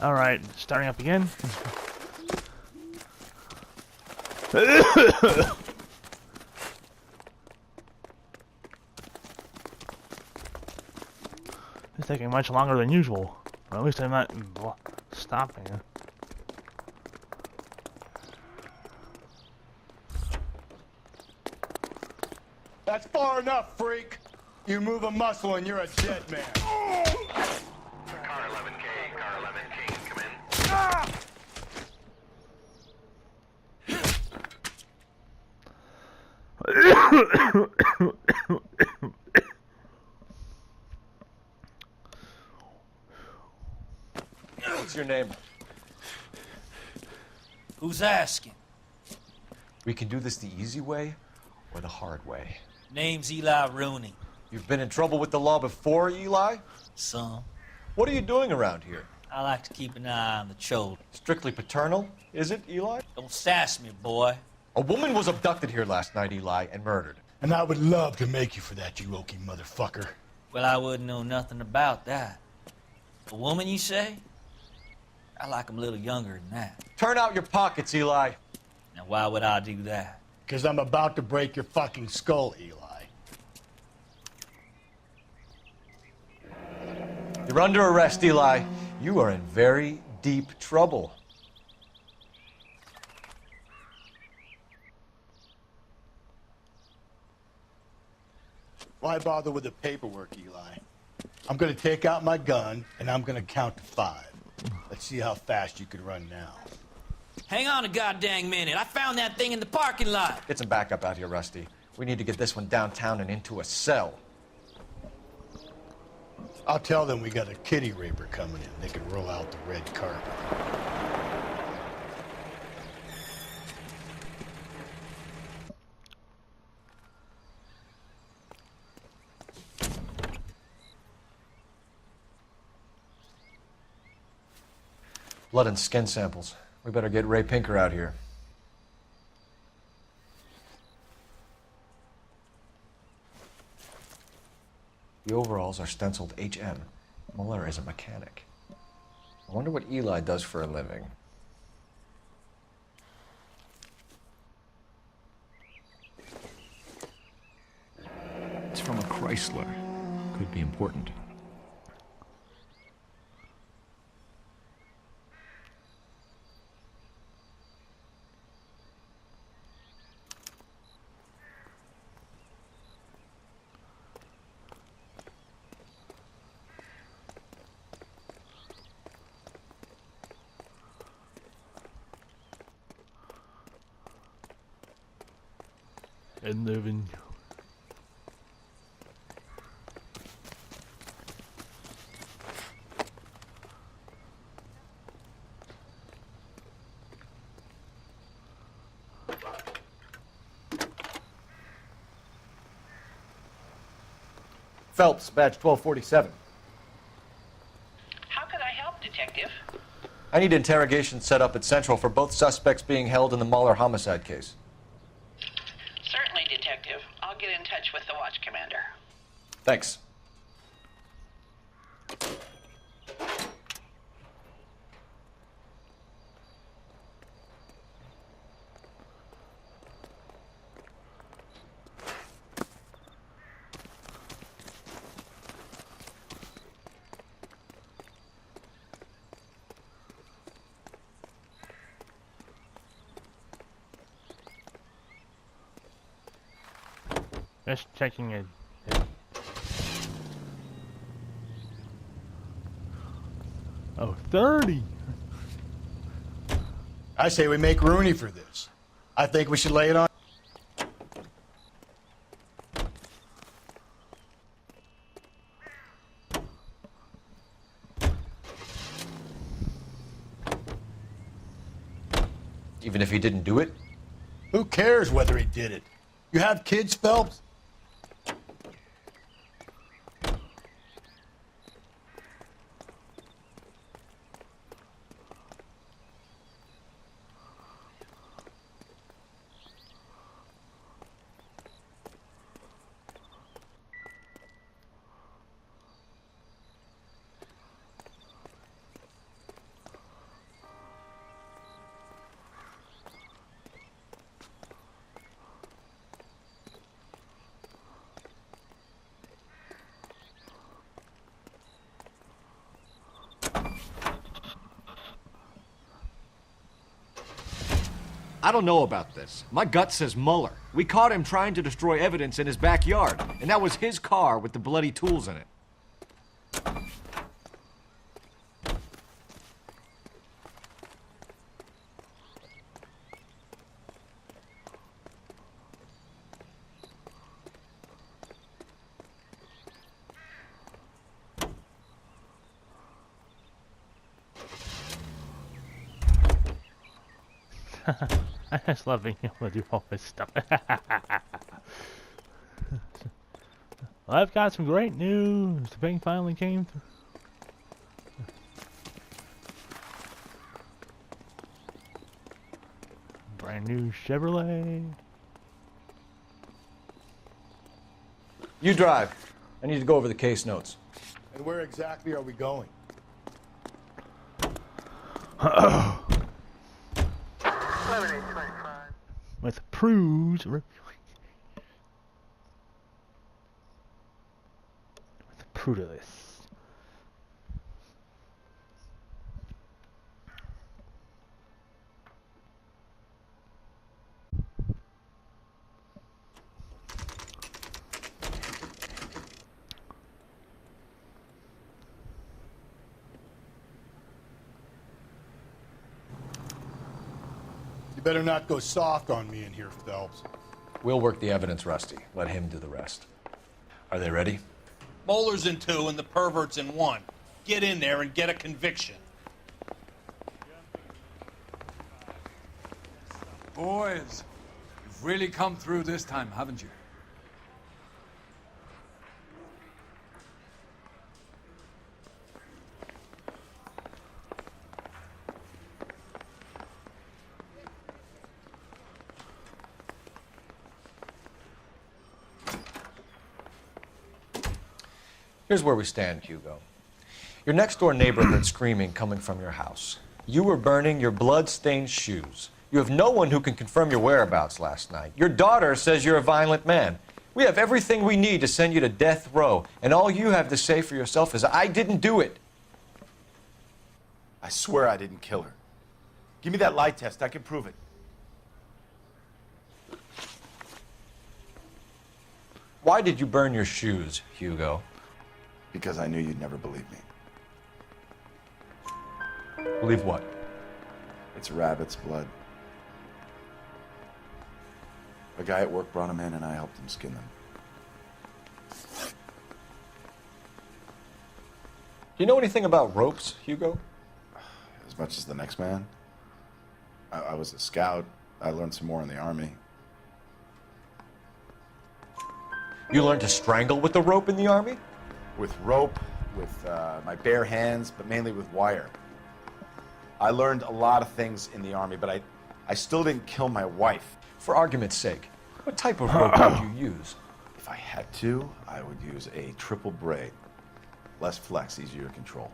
Alright, starting up again. It's taking much longer than usual. Or at least I'm not stopping. That's far enough, freak. You move a muscle and you're a dead man. Car 11K, car 11K, come in. What's your name? Who's asking? We can do this the easy way or the hard way. Name's Eli Rooney. You've been in trouble with the law before, Eli? Some. What are you doing around here? I like to keep an eye on the children. Strictly paternal, is it, Eli? Don't sass me, boy. A woman was abducted here last night, Eli, and murdered. And I would love to make you for that, you oaky motherfucker. Well, I wouldn't know nothing about that. A woman, you say? I like 'em a little younger than that. Turn out your pockets, Eli. Now, why would I do that? Because I'm about to break your fucking skull, Eli. You're under arrest, Eli. You are in very deep trouble. Why bother with the paperwork, Eli? I'm gonna take out my gun, and I'm gonna count to 5. Let's see how fast you can run now. Hang on a goddamn minute. I found that thing in the parking lot. Get some backup out here, Rusty. We need to get this one downtown and into a cell. I'll tell them we got a kitty raper coming in. They can roll out the red carpet. Blood and skin samples. We better get Ray Pinker out here. The overalls are stenciled HM. Muller is a mechanic. I wonder what Eli does for a living. It's from a Chrysler. Could be important. And living. Phelps, badge 1247. How can I help, Detective? I need interrogation set up at Central for both suspects being held in the Muller homicide case. Certainly, Detective. I'll get in touch with the watch commander. Thanks. Just checking it. Oh, 30. I say we make Rooney for this. I think we should lay it on. Even if he didn't do it? Who cares whether he did it? You have kids, Phelps? I don't know about this. My gut says Muller. We caught him trying to destroy evidence in his backyard, and that was his car with the bloody tools in it. I just love being able to do all this stuff. Well, I've got some great news. The bank finally came through. Brand new Chevrolet. You drive. I need to go over the case notes. And where exactly are we going? With Prue's with Prudilus. You better not go soft on me in here, Phelps. We'll work the evidence, Rusty. Let him do the rest. Are they ready? Moeller's in 2 and the pervert's in 1. Get in there and get a conviction. Boys, you've really come through this time, haven't you? Here's where we stand, Hugo. Your next-door neighbor heard screaming coming from your house. You were burning your blood-stained shoes. You have no one who can confirm your whereabouts last night. Your daughter says you're a violent man. We have everything we need to send you to death row, and all you have to say for yourself is, I didn't do it. I swear I didn't kill her. Give me that lie test. I can prove it. Why did you burn your shoes, Hugo? Because I knew you'd never believe me. Believe what? It's rabbit's blood. A guy at work brought them in and I helped him skin them. Do you know anything about ropes, Hugo? As much as the next man. I was a scout. I learned some more in the army. You learned to strangle with the rope in the army? With rope, with my bare hands, but mainly with wire. I learned a lot of things in the army, but I still didn't kill my wife. For argument's sake, what type of rope would you use? If I had to, I would use a triple braid. Less flex, easier to control.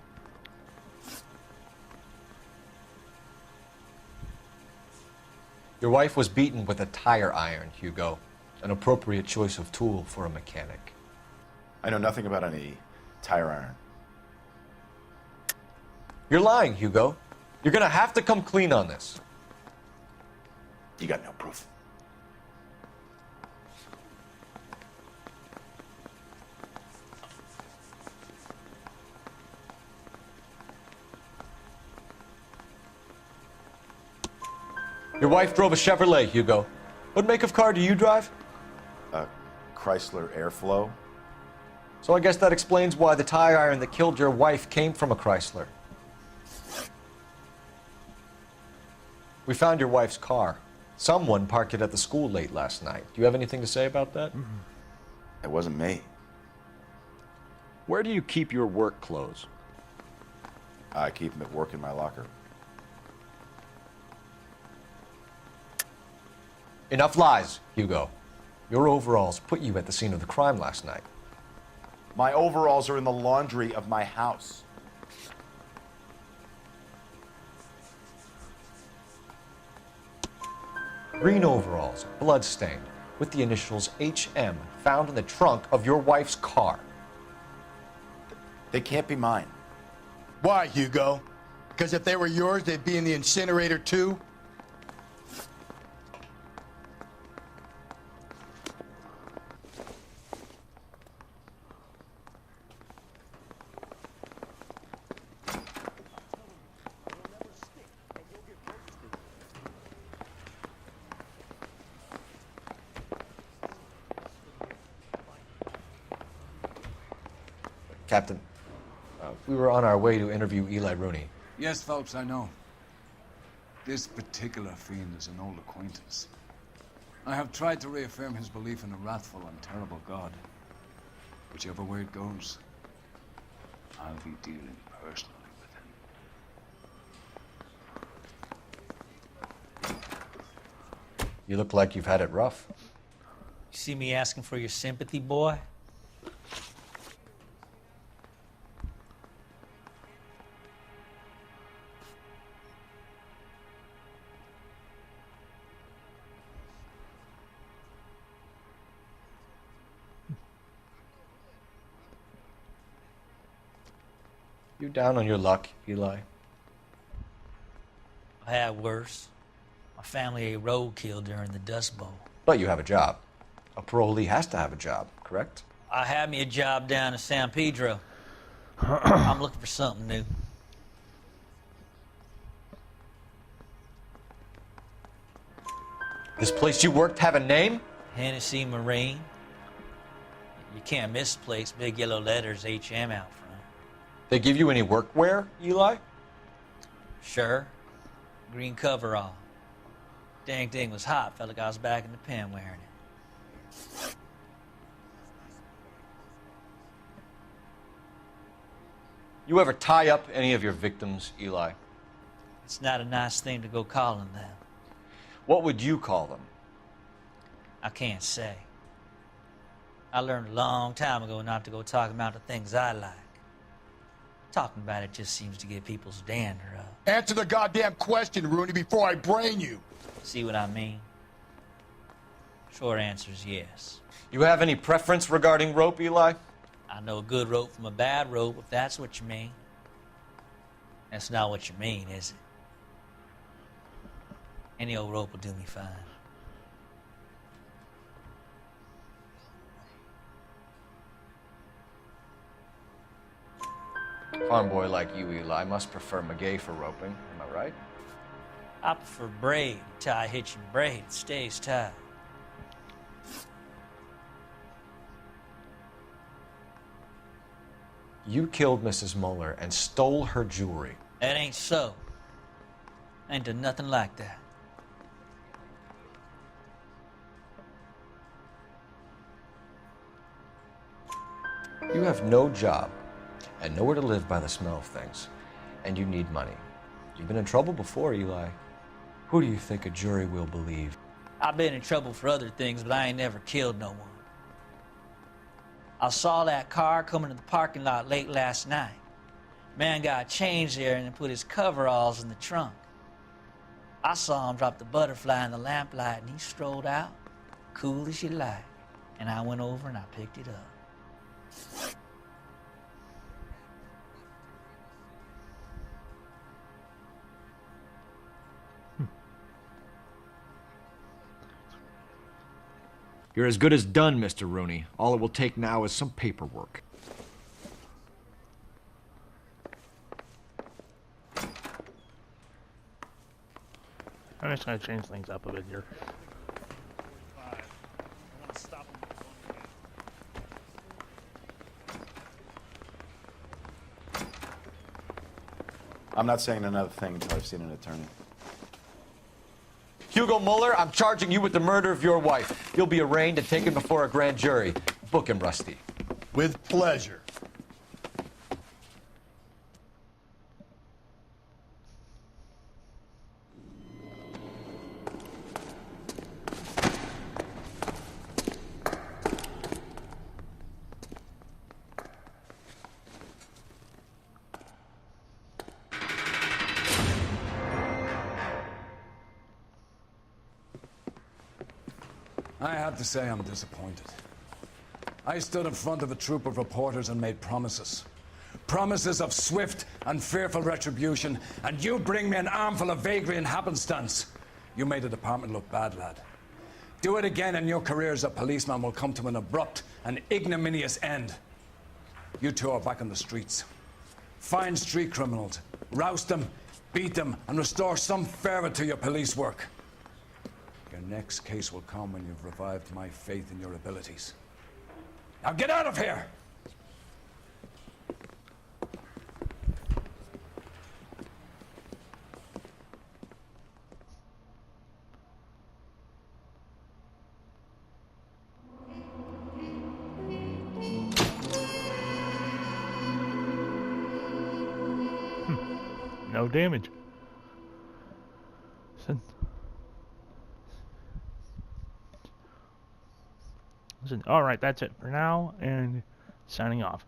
Your wife was beaten with a tire iron, Hugo. An appropriate choice of tool for a mechanic. I know nothing about any tire iron. You're lying, Hugo. You're gonna have to come clean on this. You got no proof. Your wife drove a Chevrolet, Hugo. What make of car do you drive? A Chrysler Airflow. So I guess that explains why the tire iron that killed your wife came from a Chrysler. We found your wife's car. Someone parked it at the school late last night. Do you have anything to say about that? It wasn't me. Where do you keep your work clothes? I keep them at work in my locker. Enough lies, Hugo. Your overalls put you at the scene of the crime last night. My overalls are in the laundry of my house. Green overalls, blood-stained, with the initials HM found in the trunk of your wife's car. They can't be mine. Why, Hugo? Because if they were yours, they'd be in the incinerator too? Captain, we were on our way to interview Eli Rooney. Yes, Phelps, I know. This particular fiend is an old acquaintance. I have tried to reaffirm his belief in a wrathful and terrible God. Whichever way it goes, I'll be dealing personally with him. You look like you've had it rough. You see me asking for your sympathy, boy? You down on your luck, Eli? I had worse. My family ate roadkill during the Dust Bowl. But you have a job. A parolee has to have a job, correct? I had me a job down in San Pedro. I'm looking for something new. This place you worked have a name? Hennessy Marine. You can't miss the place. Big yellow letters, HM out front. They give you any workwear, Eli? Sure. Green coverall. Dang thing was hot. Felt like I was back in the pen wearing it. You ever tie up any of your victims, Eli? It's not a nice thing to go calling them. What would you call them? I can't say. I learned a long time ago not to go talking about the things I like. Talking about it just seems to get people's dander up. Answer the goddamn question, Rooney, before I brain you. See what I mean? Short answer is yes. You have any preference regarding rope, Eli? I know a good rope from a bad rope, if that's what you mean. That's not what you mean, is it? Any old rope will do me fine. Farm boy like you, Eli, must prefer Magay for roping. Am I right? I prefer braid. Tie hitching braid. It stays tied. You killed Mrs. Muller and stole her jewelry. That ain't so. I ain't done nothing like that. You have no job and nowhere to live by the smell of things, and you need money. You've been in trouble before, Eli. Who do you think a jury will believe? I've been in trouble for other things, but I ain't never killed no one. I saw that car coming to the parking lot late last night. Man got changed there and then put his coveralls in the trunk. I saw him drop the butterfly in the lamplight and he strolled out, cool as you like. And I went over and I picked it up. You're as good as done, Mr. Rooney. All it will take now is some paperwork. I'm just gonna change things up a bit here. I'm not saying another thing until I've seen an attorney. Hugo Muller, I'm charging you with the murder of your wife. You'll be arraigned and taken before a grand jury. Book him, Rusty. With pleasure. I have to say I'm disappointed. I stood in front of a troop of reporters and made promises. Promises of swift and fearful retribution, and you bring me an armful of vagary and happenstance. You made the department look bad, lad. Do it again and your career as a policeman will come to an abrupt and ignominious end. You two are back on the streets. Find street criminals, roust them, beat them, and restore some fervor to your police work. Your next case will come when you've revived my faith in your abilities. Now get out of here! no damage. Listen, alright, that's it for now, and signing off.